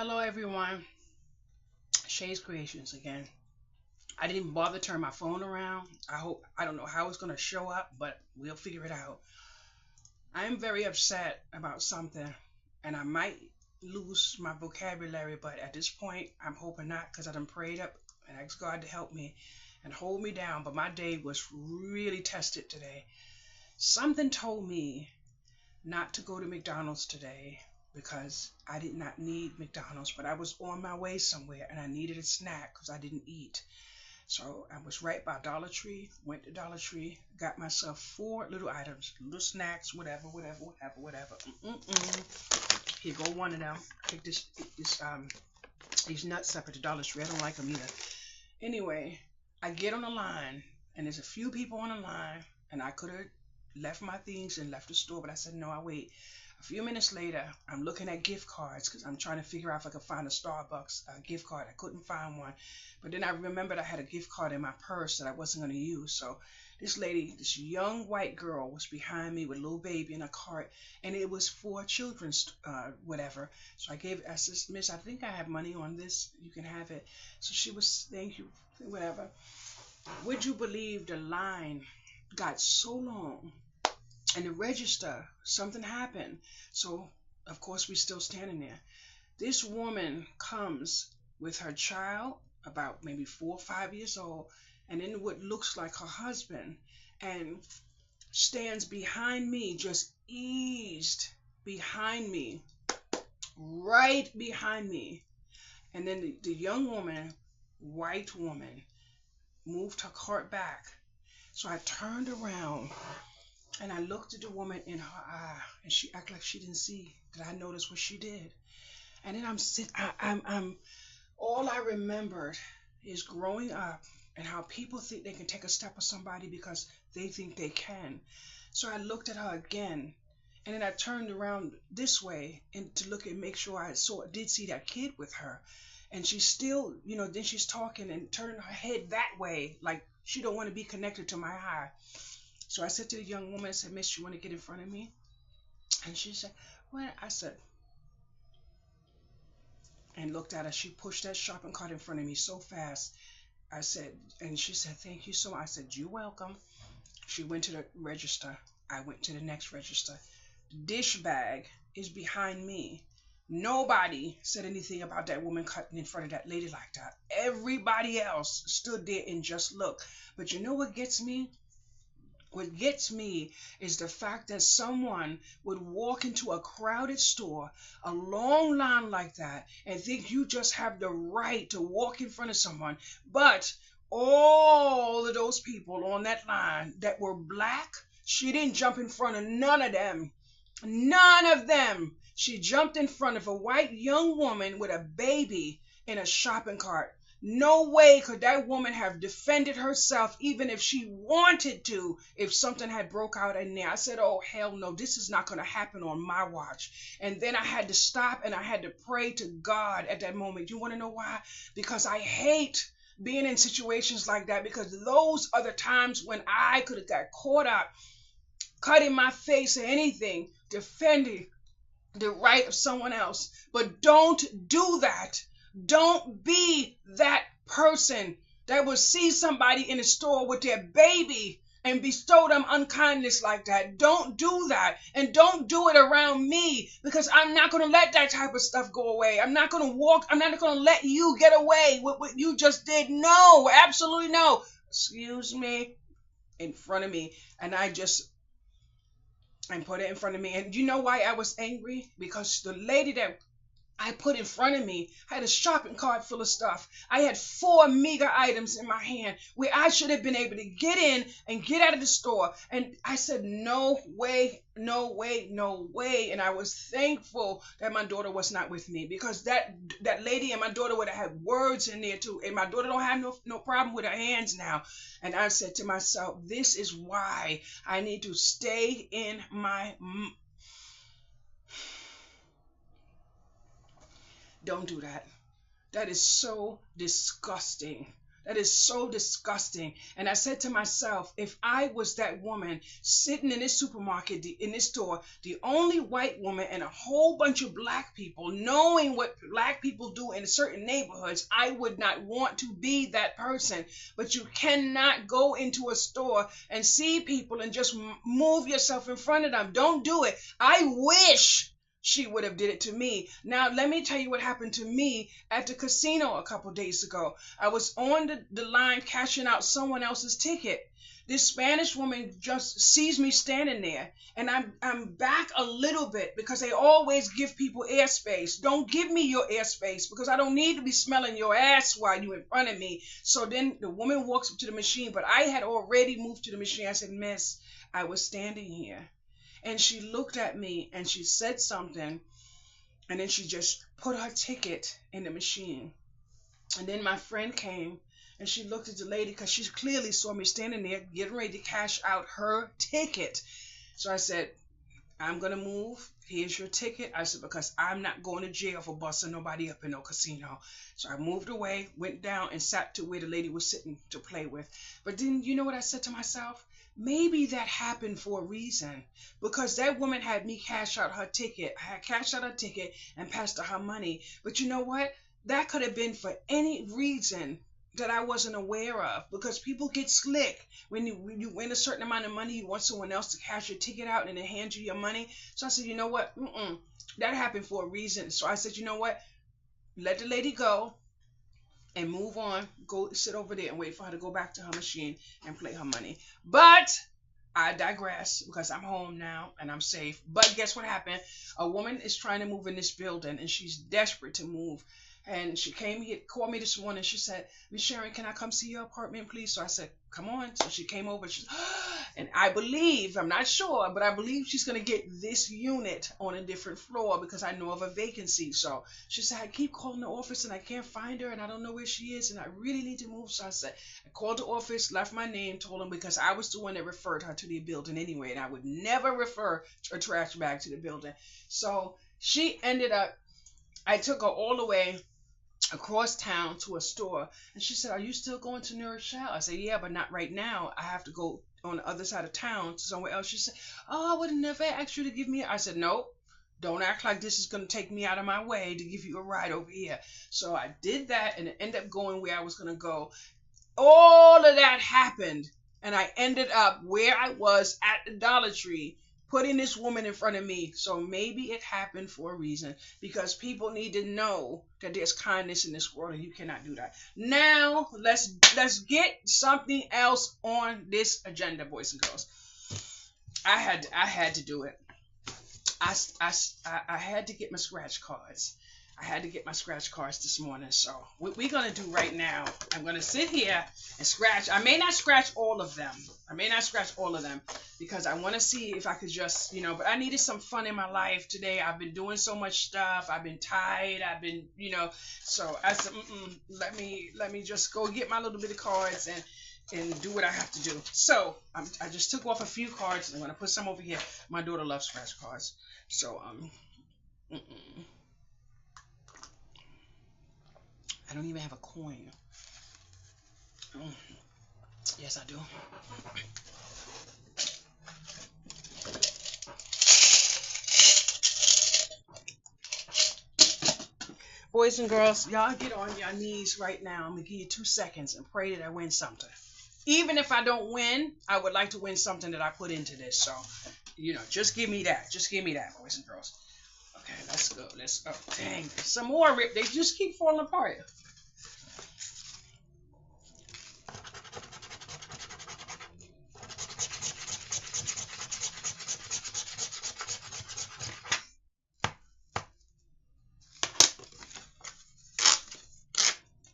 Hello everyone, Shay's Creations again. I didn't bother to turn my phone around. I don't know how it's gonna show up, but we'll figure it out. I am very upset about something and I might lose my vocabulary, but at this point I'm hoping not because I done prayed up and asked God to help me and hold me down. But my day was really tested today. Something told me not to go to McDonald's today because I did not need McDonald's, but I was on my way somewhere and I needed a snack because I didn't eat. So I was right by Dollar Tree, went to Dollar Tree, got myself four little items, little snacks, whatever. Here go one of them. Take these nuts up at the Dollar Tree. I don't like them either. Anyway, I get on the line and there's a few people on the line and I could have left my things and left the store, but I said no, I wait. A few minutes later, I'm looking at gift cards because I'm trying to figure out if I could find a Starbucks gift card. I couldn't find one, but then I remembered I had a gift card in my purse that I wasn't going to use. So this lady, this young white girl, was behind me with a little baby in a cart, and it was for children's whatever. So I said, Miss, I think I have money on this. You can have it. So she was, thank you, whatever. Would you believe the line got so long? And the register, something happened. So, of course, we're still standing there. This woman comes with her child, about maybe 4 or 5 years old, and then what looks like her husband, and stands behind me, just eased behind me, right behind me. And then the young woman, white woman, moved her cart back. So I turned around and I looked at the woman in her eye, and she acted like she didn't see that I noticed what she did. And then I'm sitting, I'm, all I remembered is growing up and how people think they can take a step of somebody because they think they can. So I looked at her again, and then I turned around this way and to look and make sure did see that kid with her. And she's still, then she's talking and turning her head that way, like she don't want to be connected to my eye. So I said to the young woman, I said, Miss, you want to get in front of me? And she said, well, I said, and looked at her. She pushed that shopping cart in front of me so fast. I said, and she said, thank you so much. I said, you're welcome. She went to the register. I went to the next register. The dish bag is behind me. Nobody said anything about that woman cutting in front of that lady like that. Everybody else stood there and just looked. But you know what gets me? What gets me is the fact that someone would walk into a crowded store, a long line like that, and think you just have the right to walk in front of someone. But all of those people on that line that were black, she didn't jump in front of none of them. None of them. She jumped in front of a white young woman with a baby in a shopping cart. No way could that woman have defended herself even if she wanted to, if something had broke out in there. I said, oh, hell no, this is not going to happen on my watch. And then I had to stop and I had to pray to God at that moment. You want to know why? Because I hate being in situations like that, because those are the times when I could have got caught up, cutting my face or anything, defending the right of someone else. But don't do that. Don't be that person that will see somebody in a store with their baby and bestow them unkindness like that. Don't do that. And don't do it around me, because I'm not going to let that type of stuff go away. I'm not going to let you get away with what you just did. No, absolutely no. Excuse me, in front of me. And put it in front of me. And you know why I was angry? Because the lady that I put in front of me had a shopping cart full of stuff. I had 4 meager items in my hand where I should have been able to get in and get out of the store. And I said, no way, no way, no way. And I was thankful that my daughter was not with me, because that lady and my daughter would have had words in there too. And my daughter don't have no problem with her hands now. And I said to myself, this is why I need to stay in my... Don't do that. That is so disgusting. That is so disgusting. And I said to myself, if I was that woman sitting in this supermarket, in this store, the only white woman and a whole bunch of black people, knowing what black people do in certain neighborhoods, I would not want to be that person. But you cannot go into a store and see people and just move yourself in front of them. Don't do it. I wish she would have did it to me. Now, let me tell you what happened to me at the casino a couple days ago. I was on the line cashing out someone else's ticket. This Spanish woman just sees me standing there, and I'm back a little bit because they always give people airspace. Don't give me your airspace because I don't need to be smelling your ass while you're in front of me. So then the woman walks up to the machine, but I had already moved to the machine. I said, Miss, I was standing here. And she looked at me and she said something, and then she just put her ticket in the machine. And then my friend came and she looked at the lady because she clearly saw me standing there getting ready to cash out her ticket. So I said, I'm going to move. Here's your ticket. I said, because I'm not going to jail for busting nobody up in no casino. So I moved away, went down and sat to where the lady was sitting to play with. But then you know what I said to myself? Maybe that happened for a reason, because that woman had me cash out her ticket. I had cashed out her ticket and passed her money. But you know what? That could have been for any reason that I wasn't aware of, because people get slick. When you win a certain amount of money, you want someone else to cash your ticket out and then hand you your money. So I said, you know what? That happened for a reason. So I said, you know what? Let the lady go and move on. Go sit over there and wait for her to go back to her machine and play her money. But I digress, because I'm home now and I'm safe. But guess what happened? A woman is trying to move in this building and she's desperate to move. And she came here, called me this morning. She said, Miss Sharon, can I come see your apartment, please? So I said, come on. So she came over. And I believe, I'm not sure, but I believe she's going to get this unit on a different floor because I know of a vacancy. So she said, I keep calling the office and I can't find her and I don't know where she is and I really need to move. So I said, I called the office, left my name, told them, because I was the one that referred her to the building anyway. And I would never refer a trash bag to the building. So she ended up, I took her all the way across town to a store, and she said, are you still going to New Rochelle? I said, yeah, but not right now. I have to go on the other side of town to somewhere else. She said, oh, I would have never asked you to give me. I said, no, don't act like this is going to take me out of my way to give you a ride over here. So I did that, and it ended up going where I was going to go. All of that happened, and I ended up where I was at the Dollar Tree, putting this woman in front of me. So maybe it happened for a reason, because people need to know that there's kindness in this world and you cannot do that. Now let's get something else on this agenda, boys and girls. I had to do it. I had to get my scratch cards. I had to get my scratch cards this morning. So what we're going to do right now, I'm going to sit here and scratch. I may not scratch all of them. Because I want to see if I could just, but I needed some fun in my life today. I've been doing so much stuff. I've been tired. I've been, so I said, let me just go get my little bit of cards and do what I have to do. So I just took off a few cards and I'm going to put some over here. My daughter loves scratch cards. So, I don't even have a coin. Yes, I do. Boys and girls, y'all get on your knees right now. I'm going to give you 2 seconds and pray that I win something. Even if I don't win, I would like to win something that I put into this. So, just give me that. Just give me that, boys and girls. Okay, let's go. Dang, some more rip. They just keep falling apart.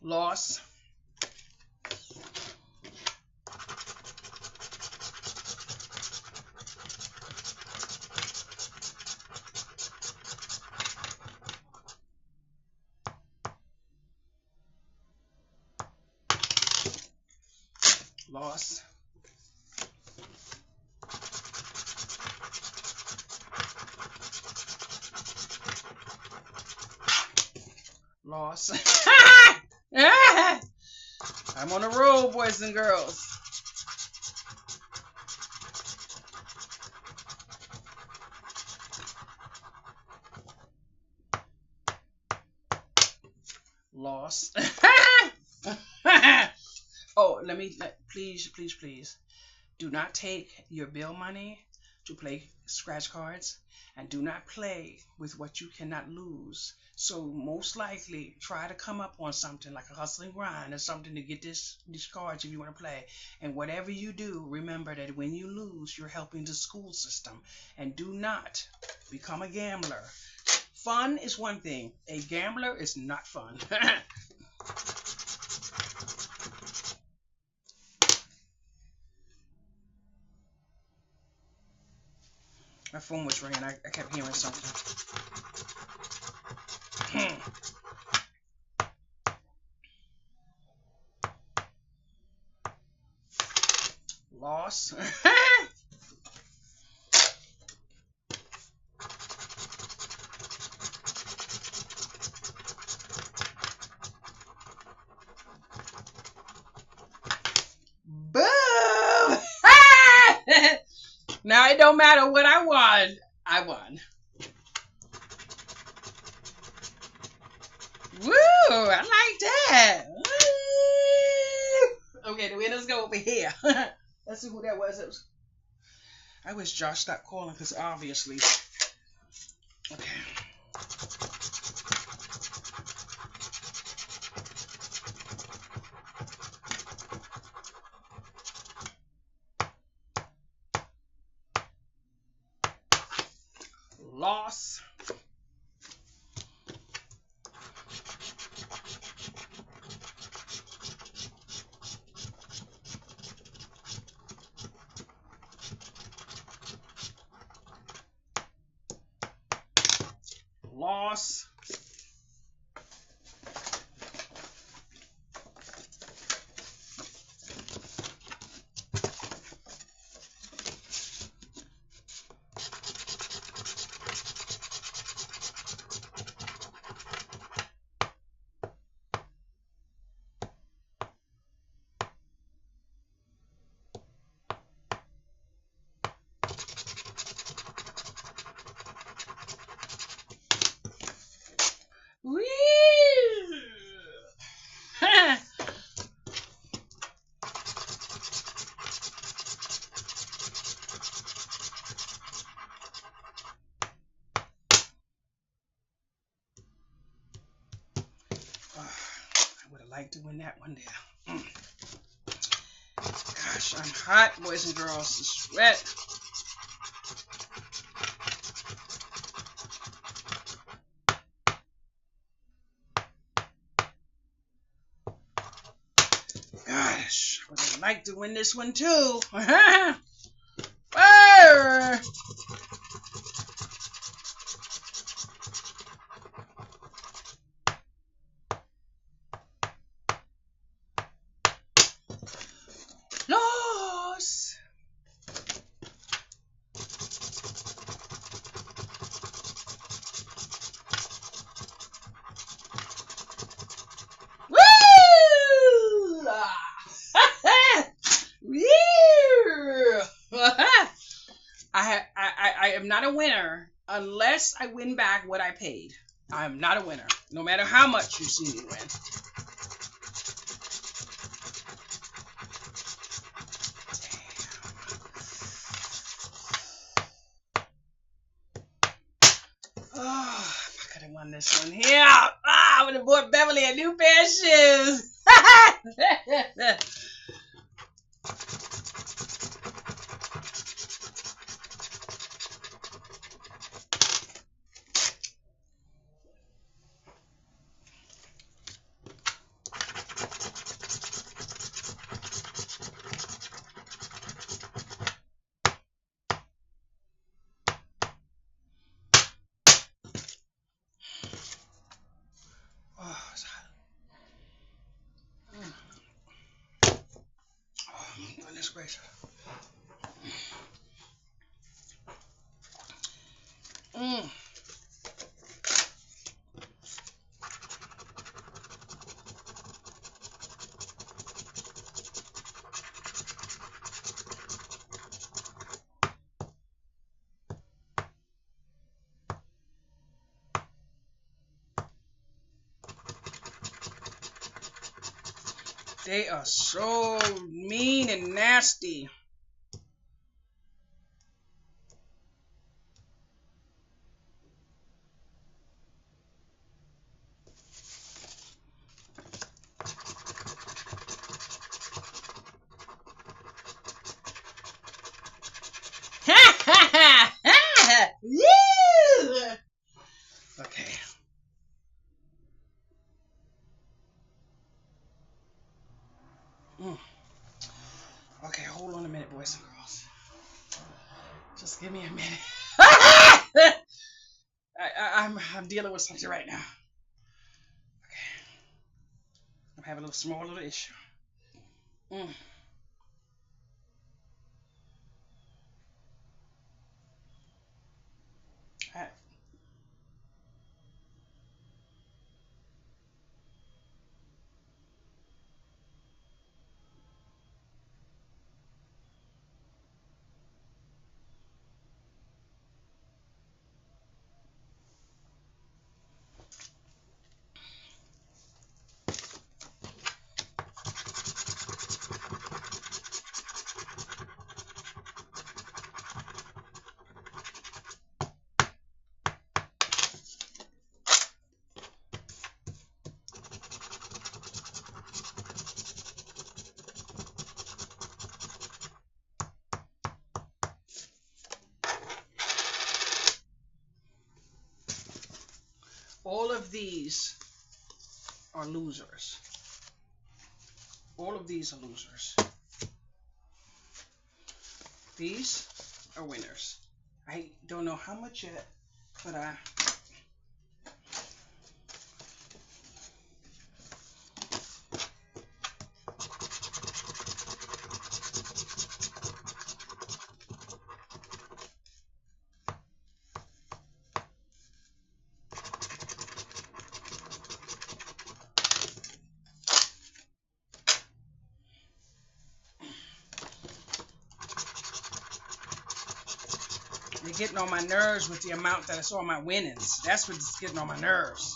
Loss. Loss. Loss. I'm on a roll, boys and girls. Loss. Oh, please. Do not take your bill money to play scratch cards, and do not play with what you cannot lose. So most likely try to come up on something like a hustle and grind or something to get these cards if you want to play. And whatever you do, remember that when you lose, you're helping the school system. And do not become a gambler. Fun is one thing. A gambler is not fun. My phone was ringing. I kept hearing something. Loss. Boom! Now it don't matter what I won. I won. Woo! I like that. Woo! Okay, the winners go over here. Let's see who that was. I wish Josh stopped calling because obviously. Okay. Loss. Loss. Woo! I would have liked to win that one there. Gosh, I'm hot, boys and girls. Sweat. Gosh, I would have liked to win this one too. Fire! Loss. Woo! I am not a winner unless I win back what I paid. I am not a winner, no matter how much you see me win. Oh, if I could have won this one here. I would have bought Beverly a new pair of shoes. Oh, it's hot. Oh, goodness gracious. They are so mean and nasty. Okay. Okay, hold on a minute, boys and girls. Just give me a minute. I'm dealing with something right now. Okay. I'm having a small little issue. Mm. I, all of these are losers. All of these are losers. These are winners. I don't know how much yet, but they're getting on my nerves with the amount that I saw my winnings. That's what's getting on my nerves.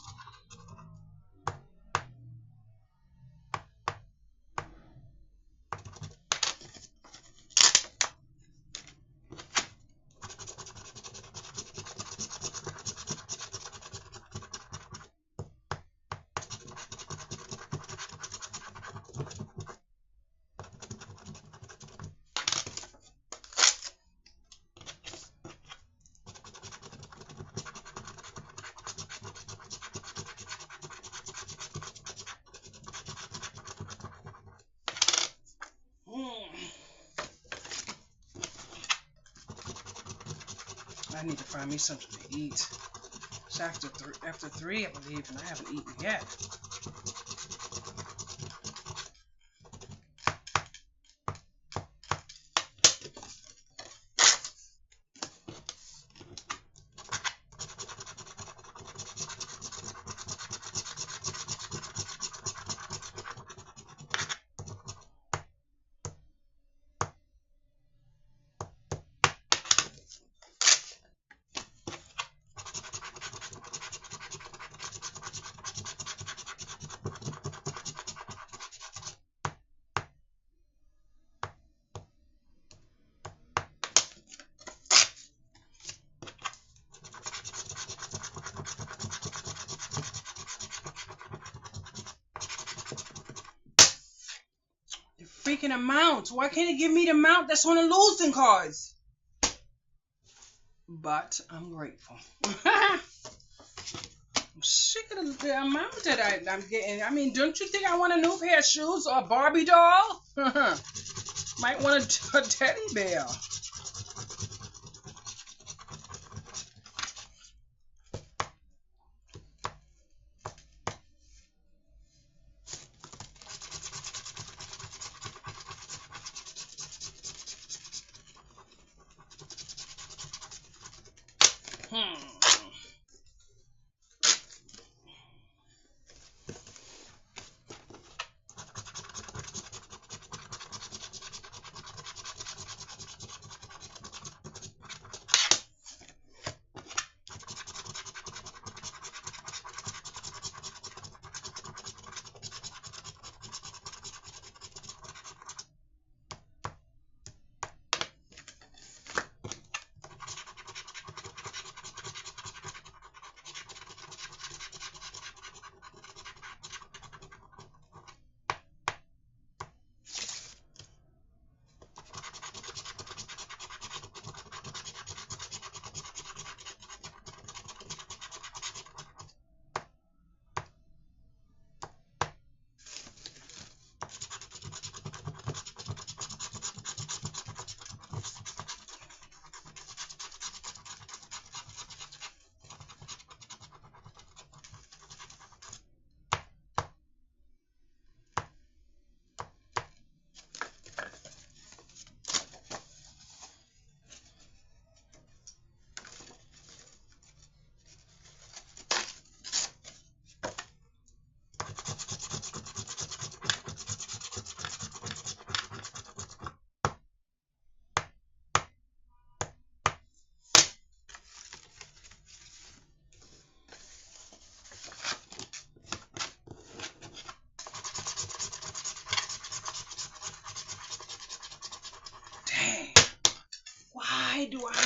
I need to find me something to eat. It's after three, I believe, and I haven't eaten yet. Freaking amount. Why can't it give me the amount that's on the losing cards? But I'm grateful. I'm sick of the amount that I'm getting. I mean, don't you think I want a new pair of shoes or a Barbie doll? Might want a teddy bear.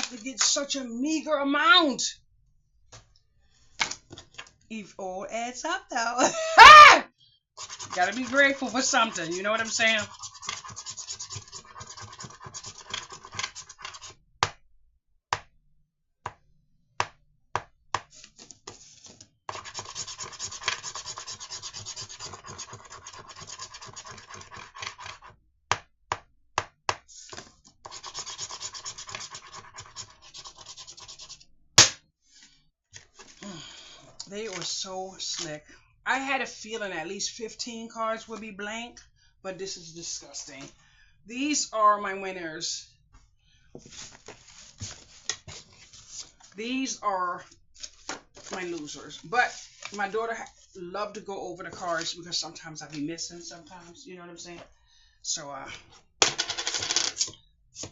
have to get such a meager amount. It all adds up, though. Gotta be grateful for something. You know what I'm saying? They were so slick. I had a feeling at least 15 cards would be blank, but this is disgusting. These are my winners. These are my losers. But my daughter loved to go over the cards because sometimes I'd be missing sometimes. You know what I'm saying? So,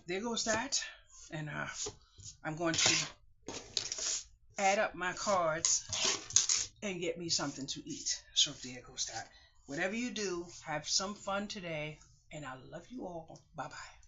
there goes that. And I'm going to add up my cards and get me something to eat. So there goes that. Whatever you do, have some fun today. And I love you all. Bye-bye.